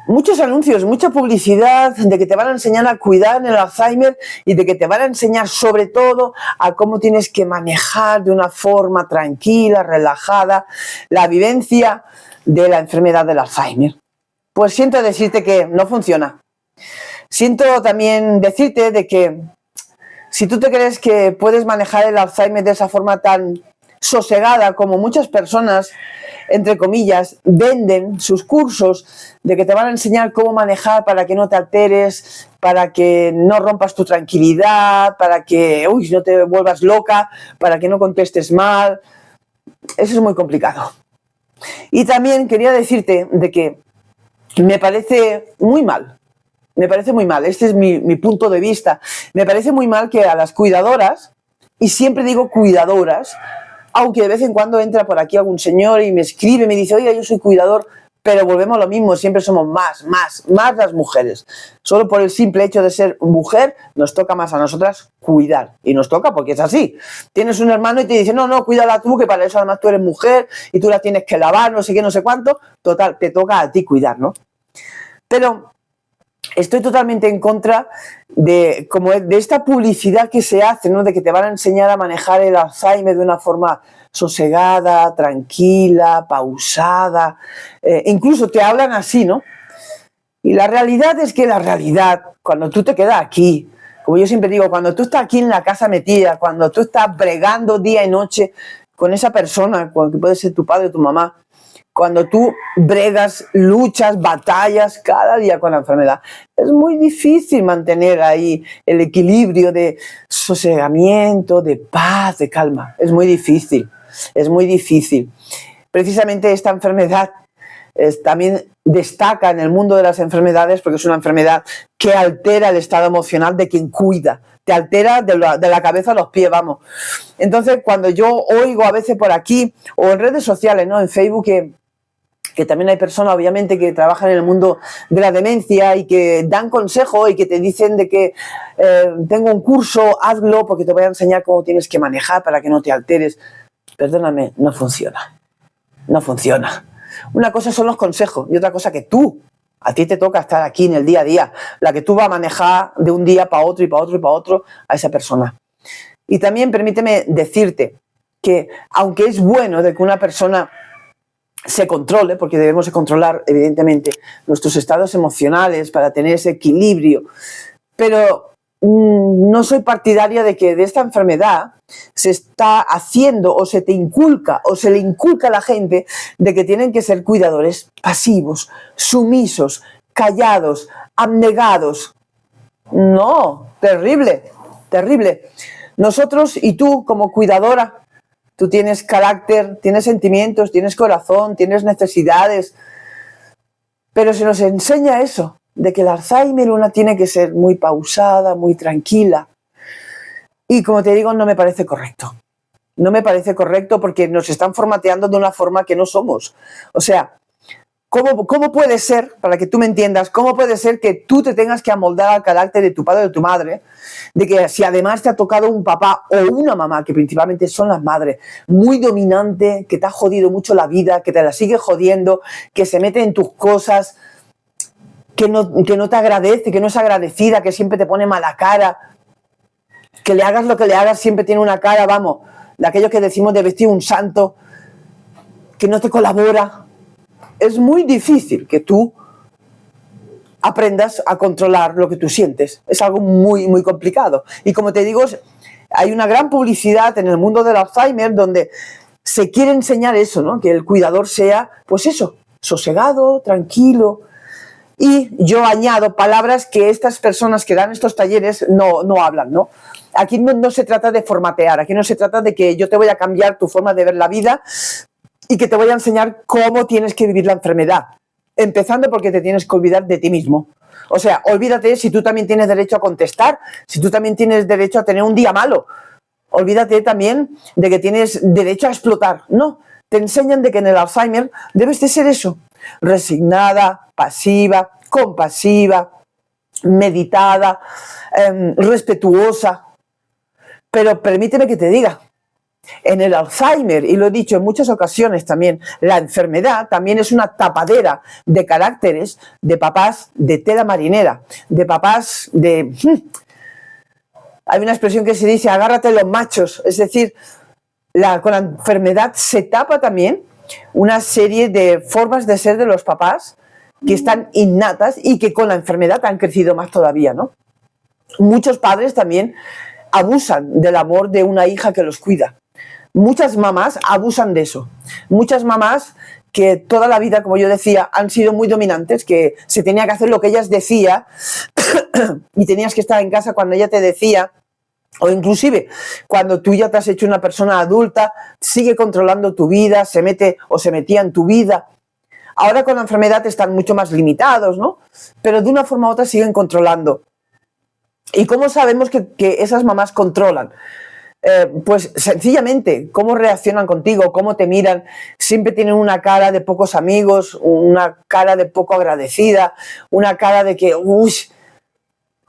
muchos anuncios, mucha publicidad de que te van a enseñar a cuidar el Alzheimer y de que te van a enseñar sobre todo a cómo tienes que manejar de una forma tranquila, relajada, la vivencia de la enfermedad del Alzheimer. Pues siento decirte que no funciona. Siento también decirte de que si tú te crees que puedes manejar el Alzheimer de esa forma tan sosegada como muchas personas, entre comillas, venden sus cursos de que te van a enseñar cómo manejar para que no te alteres, para que no rompas tu tranquilidad, para que no te vuelvas loca, para que no contestes mal, eso es muy complicado. Y también quería decirte de que me parece muy mal, este es mi punto de vista, me parece muy mal que a las cuidadoras, y siempre digo cuidadoras, aunque de vez en cuando entra por aquí algún señor y me escribe, me dice, oiga, yo soy cuidador, pero volvemos a lo mismo, siempre somos más las mujeres. Solo por el simple hecho de ser mujer, nos toca más a nosotras cuidar. Y nos toca porque es así. Tienes un hermano y te dice, no, cuídala tú, que para eso además tú eres mujer y tú la tienes que lavar, no sé qué, no sé cuánto. Total, te toca a ti cuidar, ¿no? Pero estoy totalmente en contra de esta publicidad que se hace, ¿no? De que te van a enseñar a manejar el Alzheimer de una forma sosegada, tranquila, pausada, incluso te hablan así, ¿no? Y la realidad es que cuando tú te quedas aquí, como yo siempre digo, cuando tú estás aquí en la casa metida, cuando tú estás bregando día y noche con esa persona, que puede ser tu padre o tu mamá, cuando tú bregas, luchas, batallas cada día con la enfermedad, es muy difícil mantener ahí el equilibrio de sosegamiento, de paz, de calma. Es muy difícil. Precisamente esta enfermedad también destaca en el mundo de las enfermedades porque es una enfermedad que altera el estado emocional de quien cuida. Te altera de la cabeza a los pies, vamos. Entonces, cuando yo oigo a veces por aquí, o en redes sociales, ¿no? En Facebook, que también hay personas, obviamente, que trabajan en el mundo de la demencia y que dan consejo y que te dicen de que tengo un curso, hazlo porque te voy a enseñar cómo tienes que manejar para que no te alteres. Perdóname, no funciona. Una cosa son los consejos y otra cosa que a ti te toca estar aquí en el día a día, la que tú vas a manejar de un día para otro y para otro y para otro a esa persona. Y también permíteme decirte que aunque es bueno de que una persona se controle, porque debemos de controlar evidentemente nuestros estados emocionales para tener ese equilibrio, pero no soy partidaria de que de esta enfermedad se está haciendo o se te inculca o se le inculca a la gente de que tienen que ser cuidadores pasivos, sumisos, callados, abnegados. No, terrible. Nosotros y tú como cuidadora, tú tienes carácter, tienes sentimientos, tienes corazón, tienes necesidades, pero se nos enseña eso, de que el Alzheimer una tiene que ser muy pausada, muy tranquila. Y como te digo, no me parece correcto. No me parece correcto porque nos están formateando de una forma que no somos. O sea, ¿cómo puede ser, para que tú me entiendas, cómo puede ser que tú te tengas que amoldar al carácter de tu padre o de tu madre, de que si además te ha tocado un papá o una mamá, que principalmente son las madres, muy dominante, que te ha jodido mucho la vida, que te la sigue jodiendo, que se mete en tus cosas, que no te agradece, que no es agradecida, que siempre te pone mala cara, que le hagas lo que le hagas siempre tiene una cara, vamos, de aquellos que decimos de vestir un santo, que no te colabora. Es muy difícil que tú aprendas a controlar lo que tú sientes. Es algo muy, muy complicado. Y como te digo, hay una gran publicidad en el mundo del Alzheimer donde se quiere enseñar eso, ¿no? Que el cuidador sea, pues eso, sosegado, tranquilo. Y yo añado palabras que estas personas que dan estos talleres no hablan, ¿no? Aquí no se trata de formatear, aquí no se trata de que yo te voy a cambiar tu forma de ver la vida y que te voy a enseñar cómo tienes que vivir la enfermedad. Empezando porque te tienes que olvidar de ti mismo. O sea, olvídate si tú también tienes derecho a contestar, si tú también tienes derecho a tener un día malo. Olvídate también de que tienes derecho a explotar. No, te enseñan de que en el Alzheimer debes de ser eso. Resignada, pasiva, compasiva, meditada, respetuosa. Pero permíteme que te diga, En el Alzheimer, y lo he dicho en muchas ocasiones también, la enfermedad también es una tapadera de caracteres de papás de tela marinera, de papás de... Hay una expresión que se dice, agárrate los machos, es decir, con la enfermedad se tapa también una serie de formas de ser de los papás que están innatas y que con la enfermedad han crecido más todavía, ¿no? Muchos padres también abusan del amor de una hija que los cuida. Muchas mamás abusan de eso. Muchas mamás que toda la vida, como yo decía, han sido muy dominantes, que se tenía que hacer lo que ellas decían y tenías que estar en casa cuando ella te decía, o inclusive cuando tú ya te has hecho una persona adulta, sigue controlando tu vida, se mete o se metía en tu vida. Ahora con la enfermedad están mucho más limitados, ¿no? Pero de una forma u otra siguen controlando. ¿Y cómo sabemos que esas mamás controlan? Pues sencillamente, cómo reaccionan contigo, cómo te miran, siempre tienen una cara de pocos amigos, una cara de poco agradecida, una cara de que, uy,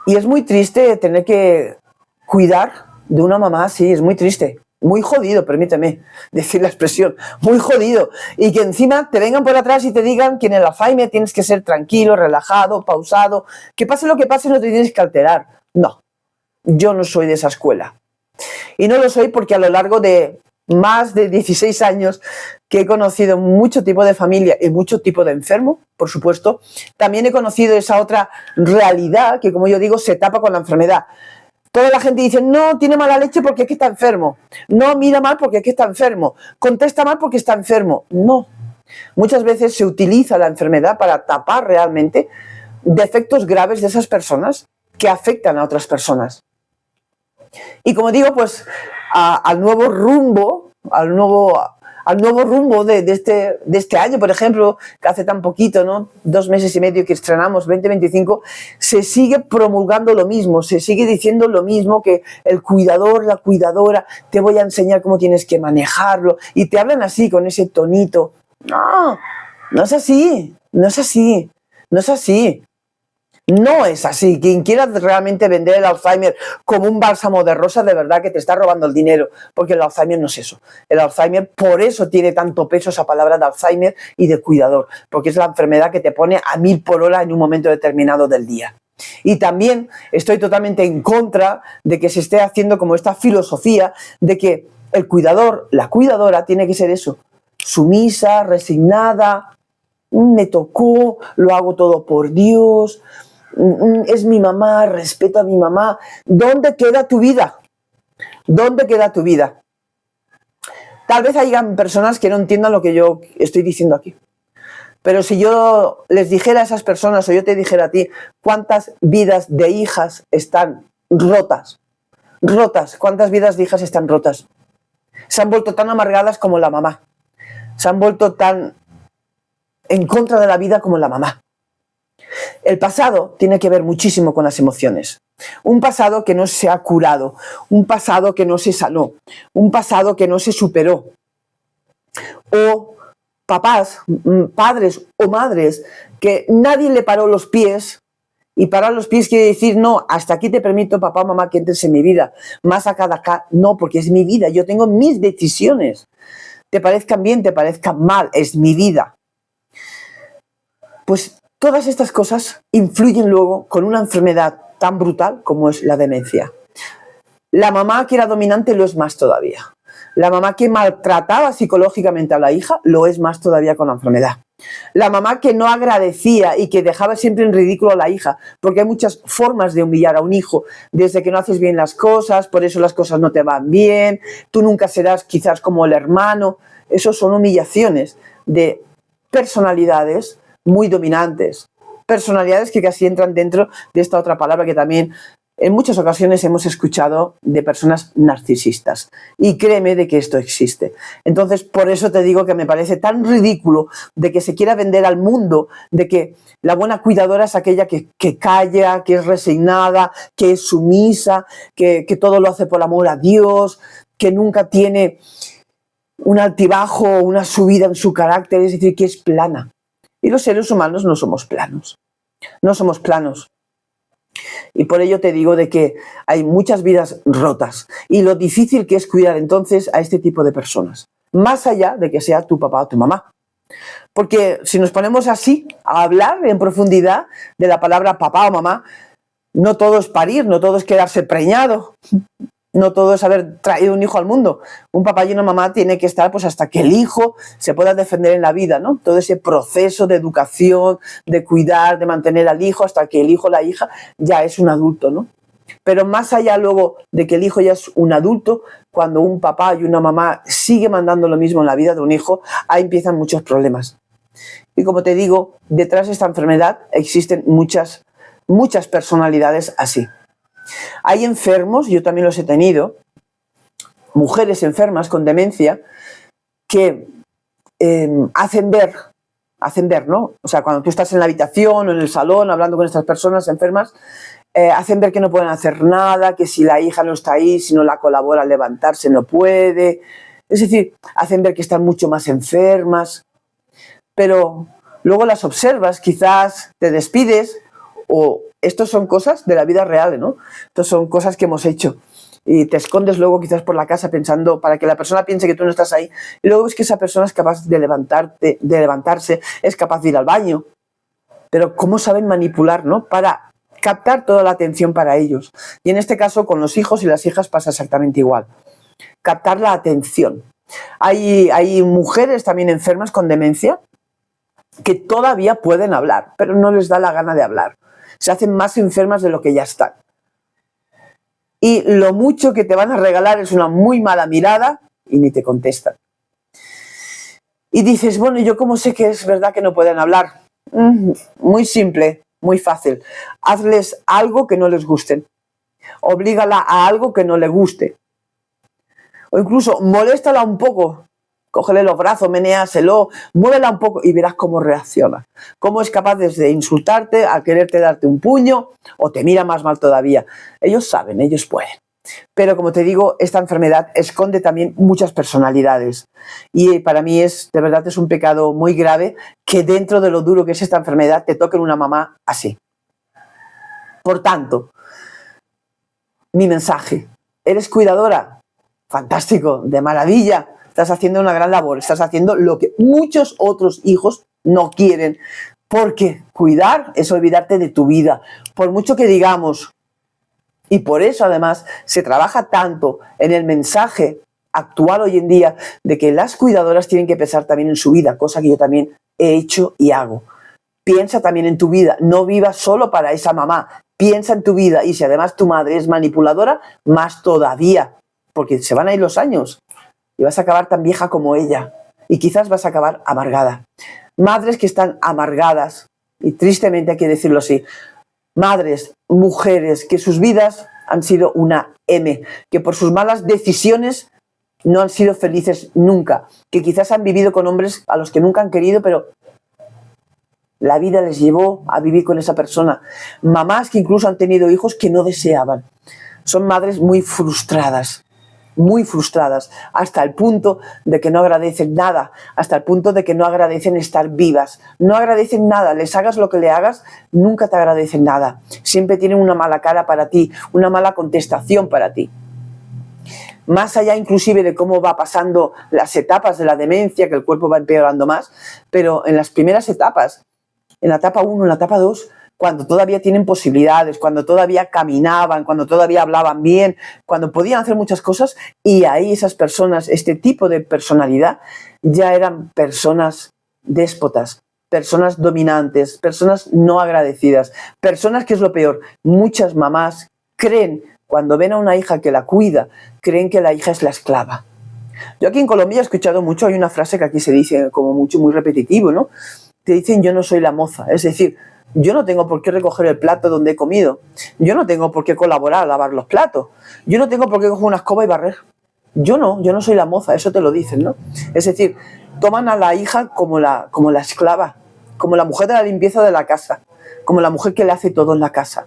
y es muy triste tener que cuidar de una mamá así, es muy triste, muy jodido, permíteme decir la expresión, muy jodido, y que encima te vengan por atrás y te digan que en el Alzheimer tienes que ser tranquilo, relajado, pausado, que pase lo que pase no te tienes que alterar. No, yo no soy de esa escuela. Y no lo soy porque a lo largo de más de 16 años que he conocido mucho tipo de familia y mucho tipo de enfermo, por supuesto, también he conocido esa otra realidad que, como yo digo, se tapa con la enfermedad. Toda la gente dice, no, tiene mala leche porque es que está enfermo. No, mira mal porque es que está enfermo. Contesta mal porque está enfermo. No. Muchas veces se utiliza la enfermedad para tapar realmente defectos graves de esas personas que afectan a otras personas. Y como digo, pues al nuevo rumbo de este año, por ejemplo, que hace tan poquito, ¿no? 2 meses y medio que estrenamos 2025, se sigue promulgando lo mismo, se sigue diciendo lo mismo, que el cuidador, la cuidadora, te voy a enseñar cómo tienes que manejarlo, y te hablan así, con ese tonito. No, no es así, no es así, no es así. No es así. Quien quiera realmente vender el Alzheimer como un bálsamo de rosa, de verdad que te está robando el dinero, porque el Alzheimer no es eso. El Alzheimer, por eso tiene tanto peso esa palabra de Alzheimer y de cuidador, porque es la enfermedad que te pone a 1000 por hora en un momento determinado del día. Y también estoy totalmente en contra de que se esté haciendo como esta filosofía de que el cuidador, la cuidadora, tiene que ser eso, sumisa, resignada, me tocó, lo hago todo por Dios, es mi mamá, respeto a mi mamá. ¿Dónde queda tu vida? ¿Dónde queda tu vida? Tal vez hayan personas que no entiendan lo que yo estoy diciendo aquí. Pero si yo les dijera a esas personas, o yo te dijera a ti, ¿cuántas vidas de hijas están rotas? Rotas. ¿Cuántas vidas de hijas están rotas? Se han vuelto tan amargadas como la mamá. Se han vuelto tan en contra de la vida como la mamá. El pasado tiene que ver muchísimo con las emociones. Un pasado que no se ha curado, un pasado que no se sanó, un pasado que no se superó. O papás, padres o madres que nadie le paró los pies, y parar los pies quiere decir, no, hasta aquí te permito, papá o mamá, que entres en mi vida, más acá de acá, no, porque es mi vida, yo tengo mis decisiones. Te parezcan bien, te parezcan mal, es mi vida. Pues todas estas cosas influyen luego con una enfermedad tan brutal como es la demencia. La mamá que era dominante lo es más todavía. La mamá que maltrataba psicológicamente a la hija lo es más todavía con la enfermedad. La mamá que no agradecía y que dejaba siempre en ridículo a la hija, porque hay muchas formas de humillar a un hijo, desde que no haces bien las cosas, por eso las cosas no te van bien, tú nunca serás quizás como el hermano. Eso son humillaciones de personalidades muy dominantes, personalidades que casi entran dentro de esta otra palabra que también en muchas ocasiones hemos escuchado, de personas narcisistas. Y créeme de que esto existe. Entonces, por eso te digo que me parece tan ridículo de que se quiera vender al mundo de que la buena cuidadora es aquella que calla, que es resignada, que es sumisa, que todo lo hace por amor a Dios, que nunca tiene un altibajo o una subida en su carácter, es decir, que es plana. Y los seres humanos no somos planos. No somos planos. Y por ello te digo de que hay muchas vidas rotas y lo difícil que es cuidar entonces a este tipo de personas, más allá de que sea tu papá o tu mamá. Porque si nos ponemos así a hablar en profundidad de la palabra papá o mamá, no todo es parir, no todo es quedarse preñado, no todo es haber traído un hijo al mundo. Un papá y una mamá tiene que estar pues hasta que el hijo se pueda defender en la vida, ¿no? Todo ese proceso de educación, de cuidar, de mantener al hijo hasta que el hijo o la hija ya es un adulto, ¿no? Pero más allá luego de que el hijo ya es un adulto, cuando un papá y una mamá sigue mandando lo mismo en la vida de un hijo, ahí empiezan muchos problemas. Y como te digo, detrás de esta enfermedad existen muchas personalidades así. Hay enfermos, yo también los he tenido, mujeres enfermas con demencia que hacen ver, ¿no? O sea, cuando tú estás en la habitación o en el salón hablando con estas personas enfermas, hacen ver que no pueden hacer nada, que si la hija no está ahí, si no la colabora al levantarse no puede. Es decir, hacen ver que están mucho más enfermas, pero luego las observas, quizás te despides, o estos son cosas de la vida real, ¿no? Estos son cosas que hemos hecho. Y te escondes luego quizás por la casa pensando, para que la persona piense que tú no estás ahí, y luego ves que esa persona es capaz de levantarse, es capaz de ir al baño. Pero cómo saben manipular, ¿no? Para captar toda la atención para ellos. Y en este caso con los hijos y las hijas pasa exactamente igual. Captar la atención. Hay mujeres también enfermas con demencia que todavía pueden hablar, pero no les da la gana de hablar. Se hacen más enfermas de lo que ya están. Y lo mucho que te van a regalar es una muy mala mirada y ni te contestan. Y dices, bueno, ¿y yo cómo sé que es verdad que no pueden hablar? Muy simple, muy fácil. Hazles algo que no les guste. Oblígala a algo que no le guste. O incluso moléstala un poco. Cógele los brazos, menéaselo, muévela un poco y verás cómo reacciona. Cómo es capaz de insultarte, a quererte darte un puño o te mira más mal todavía. Ellos saben, ellos pueden. Pero como te digo, esta enfermedad esconde también muchas personalidades. Y para mí de verdad es un pecado muy grave que dentro de lo duro que es esta enfermedad te toque una mamá así. Por tanto, mi mensaje, ¿eres cuidadora? Fantástico, de maravilla. Estás haciendo una gran labor, estás haciendo lo que muchos otros hijos no quieren, porque cuidar es olvidarte de tu vida, por mucho que digamos, y por eso además se trabaja tanto en el mensaje actual hoy en día de que las cuidadoras tienen que pensar también en su vida, cosa que yo también he hecho y hago. Piensa también en tu vida, no vivas solo para esa mamá, piensa en tu vida y si además tu madre es manipuladora, más todavía, porque se van a ir los años. Y vas a acabar tan vieja como ella. Y quizás vas a acabar amargada. Madres que están amargadas, y tristemente hay que decirlo así, madres, mujeres, que sus vidas han sido una M, que por sus malas decisiones no han sido felices nunca, que quizás han vivido con hombres a los que nunca han querido, pero la vida les llevó a vivir con esa persona. Mamás que incluso han tenido hijos que no deseaban. Son madres muy frustradas, hasta el punto de que no agradecen nada, hasta el punto de que no agradecen estar vivas, no agradecen nada, les hagas lo que le hagas, nunca te agradecen nada, siempre tienen una mala cara para ti, una mala contestación para ti. Más allá inclusive de cómo va pasando las etapas de la demencia, que el cuerpo va empeorando más, pero en las primeras etapas, en la etapa 1, en la etapa 2, cuando todavía tienen posibilidades, cuando todavía caminaban, cuando todavía hablaban bien, cuando podían hacer muchas cosas, y ahí esas personas, este tipo de personalidad, ya eran personas déspotas, personas dominantes, personas no agradecidas, personas que es lo peor. Muchas mamás creen, cuando ven a una hija que la cuida, creen que la hija es la esclava. Yo aquí en Colombia he escuchado mucho, hay una frase que aquí se dice como mucho, muy repetitivo, ¿no? Te dicen yo no soy la moza, es decir, yo no tengo por qué recoger el plato donde he comido. Yo no tengo por qué colaborar a lavar los platos. Yo no tengo por qué coger una escoba y barrer. Yo no soy la moza, eso te lo dicen, ¿no? Es decir, toman a la hija como la esclava, como la mujer de la limpieza de la casa, como la mujer que le hace todo en la casa.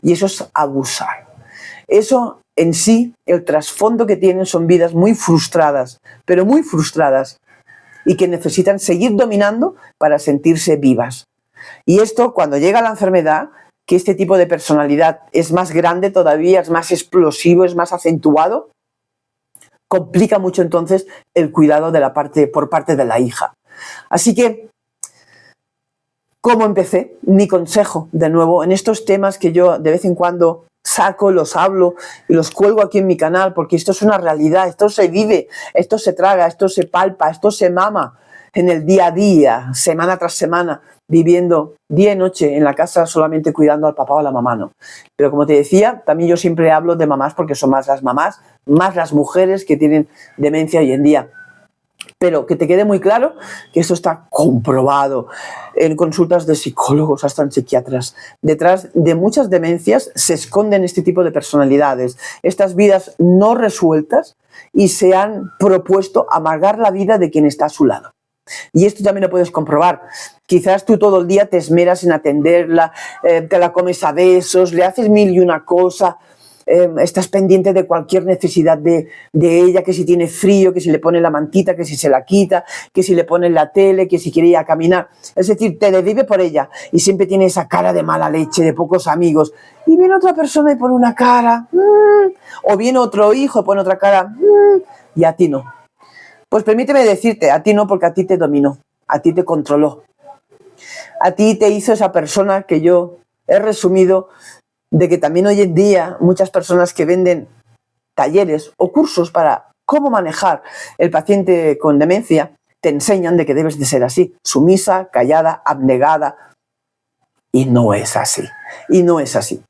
Y eso es abusar. Eso en sí, el trasfondo que tienen son vidas muy frustradas, pero muy frustradas, y que necesitan seguir dominando para sentirse vivas. Y esto, cuando llega la enfermedad, que este tipo de personalidad es más grande todavía, es más explosivo, es más acentuado, complica mucho entonces el cuidado por parte de la hija. Así que, ¿cómo empecé? Mi consejo, de nuevo, en estos temas que yo de vez en cuando saco, los hablo y los cuelgo aquí en mi canal, porque esto es una realidad, esto se vive, esto se traga, esto se palpa, esto se mama en el día a día, semana tras semana, viviendo día y noche en la casa solamente cuidando al papá o a la mamá, ¿no? Pero como te decía, también yo siempre hablo de mamás porque son más las mamás, más las mujeres que tienen demencia hoy en día. Pero que te quede muy claro que esto está comprobado en consultas de psicólogos, hasta en psiquiatras. Detrás de muchas demencias se esconden este tipo de personalidades, estas vidas no resueltas, y se han propuesto amargar la vida de quien está a su lado. Y esto también lo puedes comprobar. Quizás tú todo el día te esmeras en atenderla, te la comes a besos, le haces mil y una cosa, estás pendiente de cualquier necesidad de ella, que si tiene frío, que si le pone la mantita, que si se la quita, que si le pone la tele, que si quiere ir a caminar. Es decir, te desvive por ella y siempre tiene esa cara de mala leche, de pocos amigos. Y viene otra persona y pone una cara, o viene otro hijo y pone otra cara, y a ti no. Pues permíteme decirte, a ti no, porque a ti te dominó, a ti te controló. A ti te hizo esa persona que yo he resumido, de que también hoy en día muchas personas que venden talleres o cursos para cómo manejar el paciente con demencia, te enseñan de que debes de ser así, sumisa, callada, abnegada, y no es así, y no es así.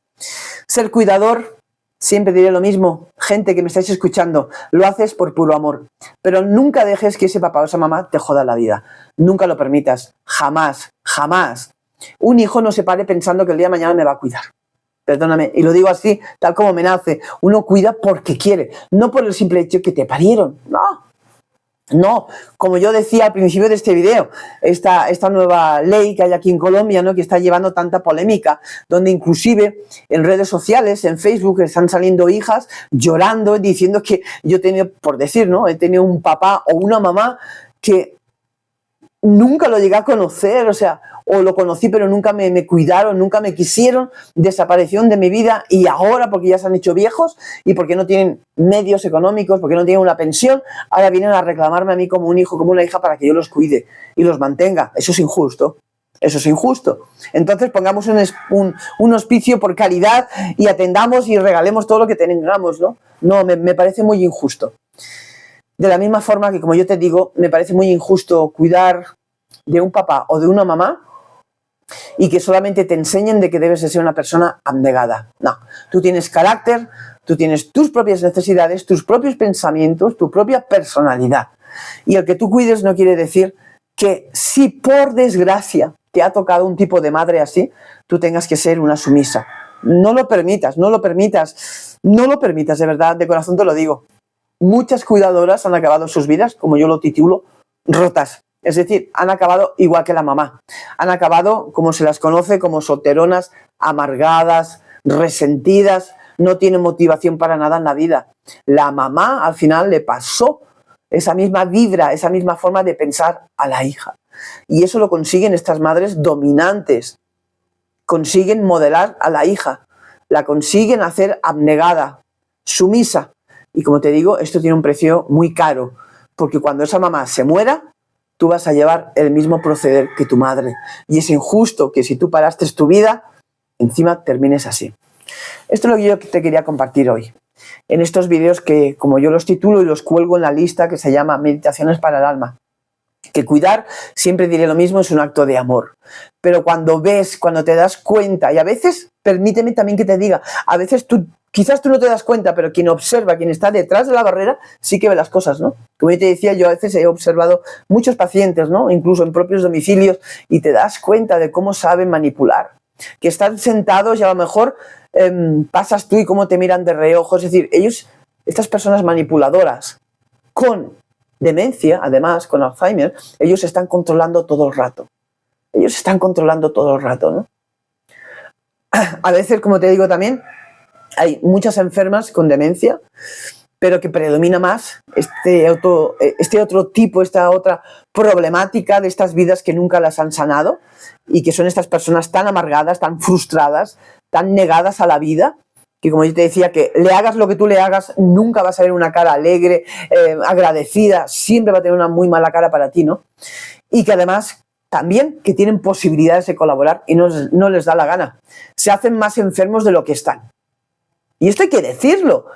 Ser cuidador, siempre diré lo mismo, gente que me estáis escuchando, lo haces por puro amor, pero nunca dejes que ese papá o esa mamá te joda la vida, nunca lo permitas, jamás, jamás. Un hijo no se pare pensando que el día de mañana me va a cuidar. Perdóname, y lo digo así, tal como me nace. Uno cuida porque quiere, no por el simple hecho que te parieron. No, como yo decía al principio de este video, esta nueva ley que hay aquí en Colombia, ¿no?, que está llevando tanta polémica, donde inclusive en redes sociales, en Facebook, están saliendo hijas llorando, diciendo que yo he tenido, por decir, ¿no?, he tenido un papá o una mamá que nunca lo llegué a conocer, o lo conocí pero nunca me cuidaron, nunca me quisieron, desaparecieron de mi vida, y ahora, porque ya se han hecho viejos y porque no tienen medios económicos, porque no tienen una pensión, ahora vienen a reclamarme a mí como un hijo, como una hija, para que yo los cuide y los mantenga. Eso es injusto. Eso es injusto. Entonces pongamos un hospicio por caridad y atendamos y regalemos todo lo que tengamos, ¿no? No, me parece muy injusto. De la misma forma que, como yo te digo, me parece muy injusto cuidar de un papá o de una mamá y que solamente te enseñen de que debes de ser una persona abnegada. No, tú tienes carácter, tú tienes tus propias necesidades, tus propios pensamientos, tu propia personalidad. Y el que tú cuides no quiere decir que, si por desgracia te ha tocado un tipo de madre así, tú tengas que ser una sumisa. No lo permitas, no lo permitas, no lo permitas, de verdad, de corazón te lo digo. Muchas cuidadoras han acabado sus vidas, como yo lo titulo, rotas. Es decir, han acabado igual que la mamá. Han acabado, como se las conoce, como solteronas, amargadas, resentidas, no tienen motivación para nada en la vida. La mamá al final le pasó esa misma vibra, esa misma forma de pensar a la hija. Y eso lo consiguen estas madres dominantes. Consiguen modelar a la hija, la consiguen hacer abnegada, sumisa. Y como te digo, esto tiene un precio muy caro, porque cuando esa mamá se muera, tú vas a llevar el mismo proceder que tu madre. Y es injusto que, si tú paraste tu vida, encima termines así. Esto es lo que yo te quería compartir hoy, en estos vídeos que, como yo los titulo y los cuelgo en la lista que se llama Meditaciones para el Alma. Que cuidar, siempre diré lo mismo, es un acto de amor. Pero cuando ves, cuando te das cuenta, y a veces, permíteme también que te diga, a veces quizás tú no te das cuenta, pero quien observa, quien está detrás de la barrera, sí que ve las cosas, ¿no? Como yo te decía, yo a veces he observado muchos pacientes, ¿no?, incluso en propios domicilios, y te das cuenta de cómo saben manipular. Que están sentados y a lo mejor pasas tú y cómo te miran de reojo. Es decir, ellos, estas personas manipuladoras, con demencia, además, con Alzheimer, ellos están controlando todo el rato. Ellos están controlando todo el rato, ¿no? A veces, como te digo también, hay muchas enfermas con demencia, pero que predomina más este otro tipo, esta otra problemática de estas vidas que nunca las han sanado y que son estas personas tan amargadas, tan frustradas, tan negadas a la vida, que como yo te decía, que le hagas lo que tú le hagas, nunca vas a ver una cara alegre, agradecida, siempre va a tener una muy mala cara para ti, ¿no? Y que además también que tienen posibilidades de colaborar y no les da la gana. Se hacen más enfermos de lo que están. Y esto hay que decirlo.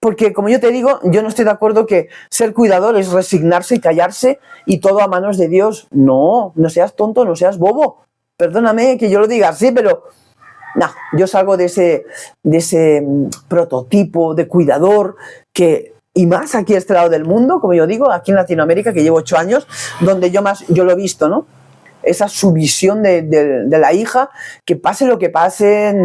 Porque, como yo te digo, yo no estoy de acuerdo que ser cuidador es resignarse y callarse y todo a manos de Dios. No, no seas tonto, no seas bobo. Perdóname que yo lo diga así, pero no, yo salgo de ese prototipo de cuidador que, y más aquí a este lado del mundo, como yo digo, aquí en Latinoamérica, que llevo 8 años, donde yo lo he visto, ¿no? Esa sumisión de la hija, que pase lo que pase,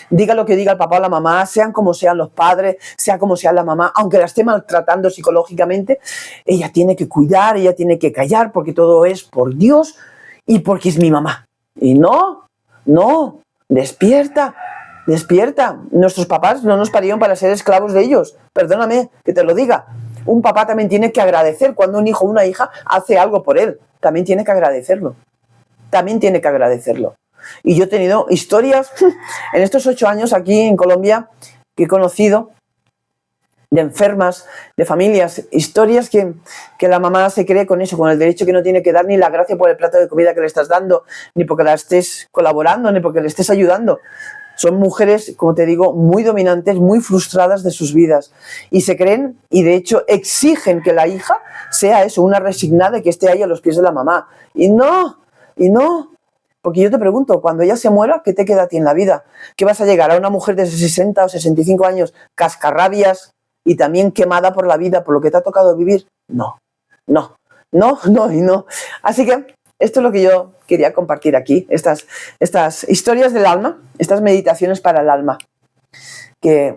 diga lo que diga el papá o la mamá, sean como sean los padres, sea como sea la mamá, aunque la esté maltratando psicológicamente, ella tiene que cuidar, ella tiene que callar, porque todo es por Dios y porque es mi mamá. Y no, despierta. Nuestros papás no nos parieron para ser esclavos de ellos, perdóname que te lo diga. Un papá también tiene que agradecer cuando un hijo o una hija hace algo por él, también tiene que agradecerlo. Y yo he tenido historias en estos 8 años aquí en Colombia que he conocido de enfermas, de familias, historias que la mamá se cree con eso, con el derecho que no tiene que dar ni la gracia por el plato de comida que le estás dando, ni porque la estés colaborando, ni porque le estés ayudando. Son mujeres, como te digo, muy dominantes, muy frustradas de sus vidas. Y se creen, y de hecho exigen que la hija sea eso, una resignada y que esté ahí a los pies de la mamá. Y no, porque yo te pregunto, cuando ella se muera, ¿qué te queda a ti en la vida? ¿Qué vas a llegar a una mujer de 60 o 65 años, cascarrabias y también quemada por la vida, por lo que te ha tocado vivir? No. Así que esto es lo que yo quería compartir aquí, estas historias del alma, estas meditaciones para el alma, que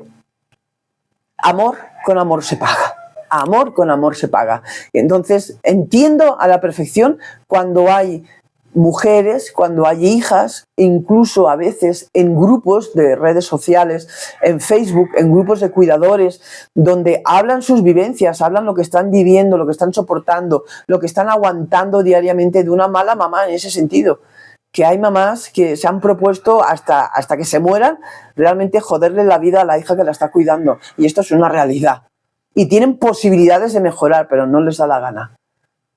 amor con amor se paga. Amor con amor se paga. Y entonces entiendo a la perfección cuando hay mujeres, cuando hay hijas, incluso a veces en grupos de redes sociales, en Facebook, en grupos de cuidadores, donde hablan sus vivencias, hablan lo que están viviendo, lo que están soportando, lo que están aguantando diariamente de una mala mamá en ese sentido. Que hay mamás que se han propuesto hasta que se mueran realmente joderle la vida a la hija que la está cuidando. Y esto es una realidad. Y tienen posibilidades de mejorar, pero no les da la gana.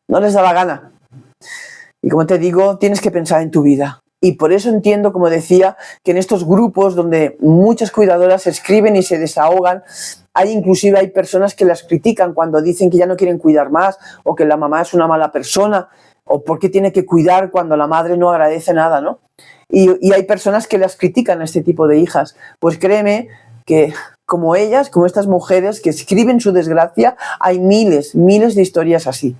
No les da la gana. Y como te digo, tienes que pensar en tu vida. Y por eso entiendo, como decía, que en estos grupos donde muchas cuidadoras escriben y se desahogan, inclusive hay personas que las critican cuando dicen que ya no quieren cuidar más, o que la mamá es una mala persona, o por qué tiene que cuidar cuando la madre no agradece nada, ¿no? Y hay personas que las critican a este tipo de hijas. Pues créeme que como ellas, como estas mujeres que escriben su desgracia, hay miles de historias así.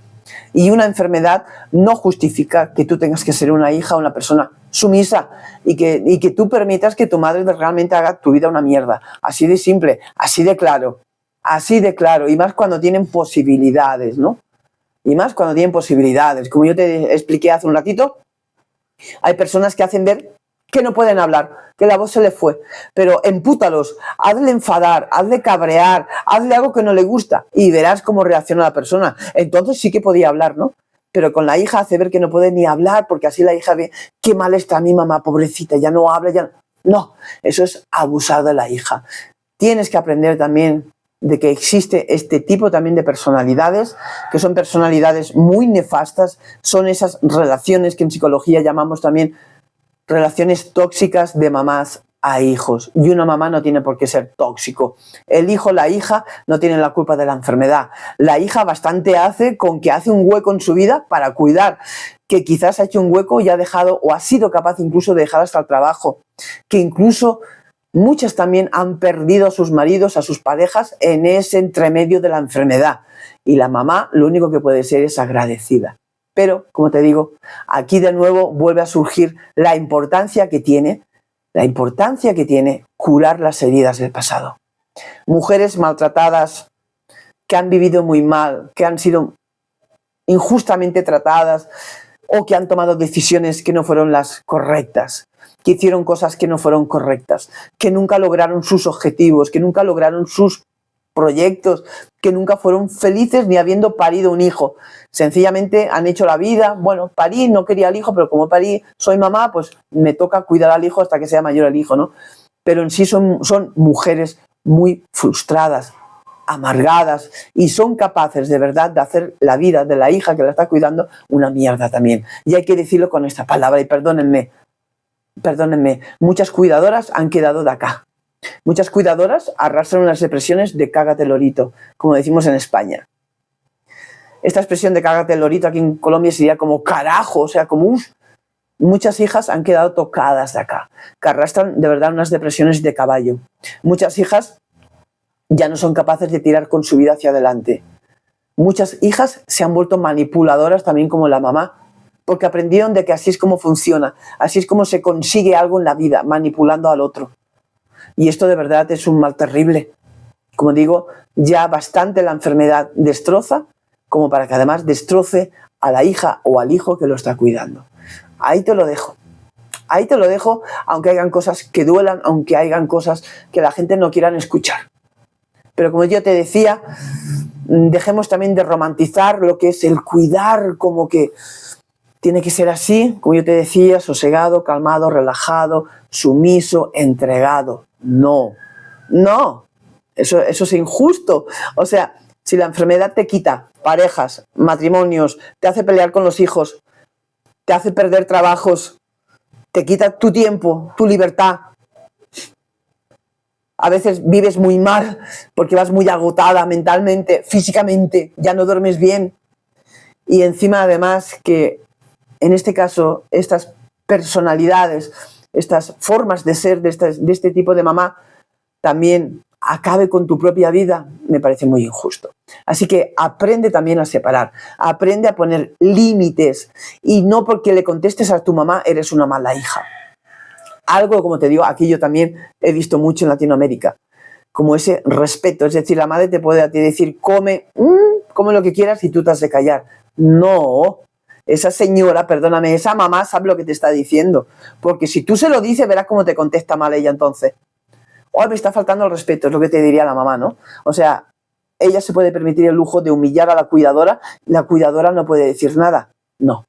Y una enfermedad no justifica que tú tengas que ser una hija o una persona sumisa y que tú permitas que tu madre realmente haga tu vida una mierda. Así de simple, así de claro. Y más cuando tienen posibilidades, ¿no? Como yo te expliqué hace un ratito, hay personas que hacen ver que no pueden hablar, que la voz se le fue, pero empútalos, hazle enfadar, hazle cabrear, hazle algo que no le gusta y verás cómo reacciona la persona. Entonces sí que podía hablar, ¿no? Pero con la hija hace ver que no puede ni hablar porque así la hija ve qué mal está mi mamá, pobrecita, ya no habla, ya no. Eso es abusar de la hija. Tienes que aprender también de que existe este tipo también de personalidades, que son personalidades muy nefastas, son esas relaciones que en psicología llamamos también relaciones tóxicas de mamás a hijos. Y una mamá no tiene por qué ser tóxico. El hijo, la hija, no tienen la culpa de la enfermedad. La hija bastante hace con que hace un hueco en su vida para cuidar, que quizás ha hecho un hueco y ha dejado, o ha sido capaz incluso de dejar hasta el trabajo, que incluso muchas también han perdido a sus maridos, a sus parejas en ese entremedio de la enfermedad. Y la mamá lo único que puede ser es agradecida. Pero, como te digo, aquí de nuevo vuelve a surgir la importancia que tiene curar las heridas del pasado. Mujeres maltratadas, que han vivido muy mal, que han sido injustamente tratadas o que han tomado decisiones que no fueron las correctas, que hicieron cosas que no fueron correctas, que nunca lograron sus objetivos, que nunca lograron sus proyectos, que nunca fueron felices ni habiendo parido un hijo. Sencillamente han hecho la vida, bueno, parí, no quería al hijo, pero como parí, soy mamá, pues me toca cuidar al hijo hasta que sea mayor el hijo, ¿no? Pero en sí son mujeres muy frustradas, amargadas, y son capaces de verdad de hacer la vida de la hija que la está cuidando una mierda también. Y hay que decirlo con esta palabra, y perdónenme, muchas cuidadoras han quedado de acá. Muchas cuidadoras arrastran unas depresiones de cágate lorito, como decimos en España. Esta expresión de cágate lorito aquí en Colombia sería como carajo, o sea, como muchas hijas han quedado tocadas de acá, que arrastran de verdad unas depresiones de caballo. Muchas hijas ya no son capaces de tirar con su vida hacia adelante. Muchas hijas se han vuelto manipuladoras también como la mamá, porque aprendieron de que así es como funciona, así es como se consigue algo en la vida, manipulando al otro. Y esto de verdad es un mal terrible. Como digo, ya bastante la enfermedad destroza, como para que además destroce a la hija o al hijo que lo está cuidando. Ahí te lo dejo. Ahí te lo dejo, aunque hayan cosas que duelan, aunque hayan cosas que la gente no quiera escuchar. Pero como yo te decía, dejemos también de romantizar lo que es el cuidar, como que tiene que ser así, como yo te decía, sosegado, calmado, relajado, sumiso, entregado. No, eso es injusto. O sea, si la enfermedad te quita parejas, matrimonios, te hace pelear con los hijos, te hace perder trabajos, te quita tu tiempo, tu libertad, a veces vives muy mal porque vas muy agotada mentalmente, físicamente, ya no duermes bien. Y encima además que en este caso estas personalidades, estas formas de ser de este tipo de mamá también acabe con tu propia vida, me parece muy injusto. Así que aprende también a separar, aprende a poner límites y no porque le contestes a tu mamá eres una mala hija. Algo, como te digo, aquí yo también he visto mucho en Latinoamérica, como ese respeto, es decir, la madre te puede a ti decir, come lo que quieras y tú te has de callar. No, esa señora, perdóname, esa mamá sabe lo que te está diciendo, porque si tú se lo dices, verás cómo te contesta mal ella entonces. Me está faltando el respeto, es lo que te diría la mamá, ¿no? O sea, ella se puede permitir el lujo de humillar a la cuidadora no puede decir nada. No.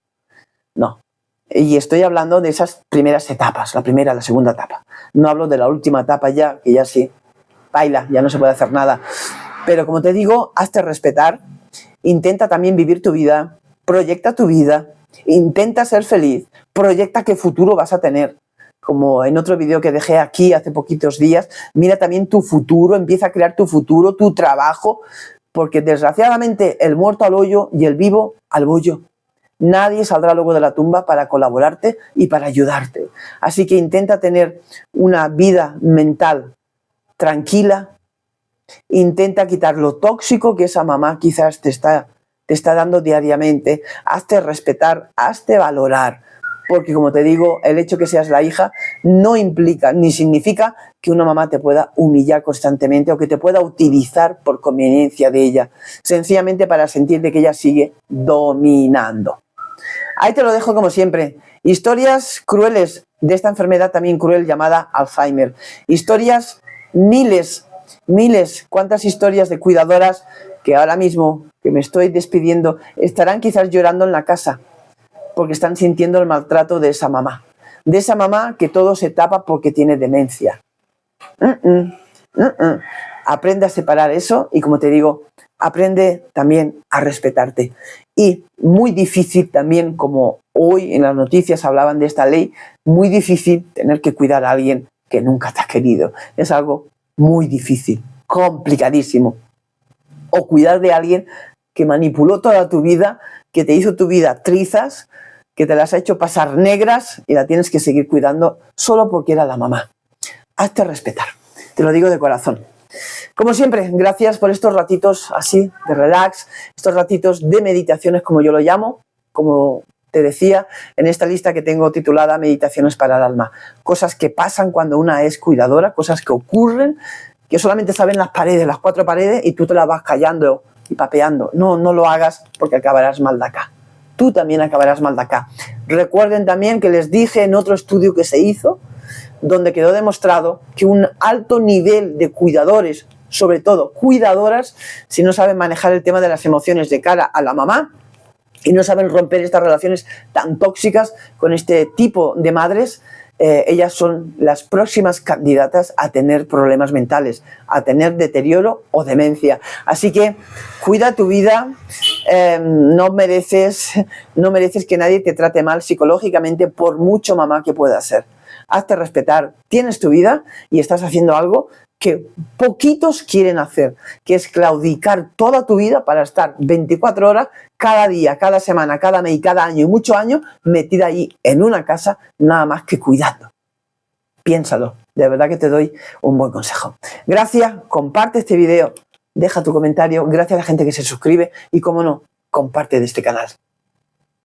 Y estoy hablando de esas primeras etapas, la primera, la segunda etapa. No hablo de la última etapa ya, que ya sí, baila, ya no se puede hacer nada. Pero como te digo, hazte respetar, intenta también vivir tu vida, proyecta tu vida, intenta ser feliz, proyecta qué futuro vas a tener. Como en otro vídeo que dejé aquí hace poquitos días, mira también tu futuro, empieza a crear tu futuro, tu trabajo, porque desgraciadamente el muerto al hoyo y el vivo al bollo. Nadie saldrá luego de la tumba para colaborarte y para ayudarte. Así que intenta tener una vida mental tranquila, intenta quitar lo tóxico que esa mamá quizás te está dando diariamente, hazte respetar, hazte valorar, porque como te digo, el hecho que seas la hija no implica ni significa que una mamá te pueda humillar constantemente o que te pueda utilizar por conveniencia de ella, sencillamente para sentir de que ella sigue dominando. Ahí te lo dejo como siempre. Historias crueles de esta enfermedad también cruel llamada Alzheimer. Historias miles, cuántas historias de cuidadoras que ahora mismo, que me estoy despidiendo, estarán quizás llorando en la casa porque están sintiendo el maltrato de esa mamá. De esa mamá que todo se tapa porque tiene demencia. Aprende a separar eso y, como te digo, aprende también a respetarte. Y muy difícil también, como hoy en las noticias hablaban de esta ley, muy difícil tener que cuidar a alguien que nunca te ha querido. Es algo muy difícil, complicadísimo. O cuidar de alguien que manipuló toda tu vida, que te hizo tu vida trizas, que te las ha hecho pasar negras y la tienes que seguir cuidando solo porque era la mamá. Hazte respetar, te lo digo de corazón. Como siempre, gracias por estos ratitos así de relax, estos ratitos de meditaciones como yo lo llamo, como te decía, en esta lista que tengo titulada Meditaciones para el alma. Cosas que pasan cuando una es cuidadora, cosas que ocurren, que solamente saben las paredes, las 4 paredes, y tú te las vas callando y papeando. No lo hagas porque acabarás mal de acá. Tú también acabarás mal de acá. Recuerden también que les dije en otro estudio que se hizo, donde quedó demostrado que un alto nivel de cuidadores sobre todo cuidadoras, si no saben manejar el tema de las emociones de cara a la mamá y no saben romper estas relaciones tan tóxicas con este tipo de madres, ellas son las próximas candidatas a tener problemas mentales, a tener deterioro o demencia. Así que cuida tu vida, no mereces que nadie te trate mal psicológicamente, por mucho mamá que puedas ser. Hazte respetar, tienes tu vida y estás haciendo algo que poquitos quieren hacer, que es claudicar toda tu vida para estar 24 horas cada día, cada semana, cada mes, cada año y muchos años metida allí en una casa nada más que cuidando. Piénsalo, de verdad que te doy un buen consejo. Gracias, comparte este video, deja tu comentario, gracias a la gente que se suscribe y, como no, comparte de este canal.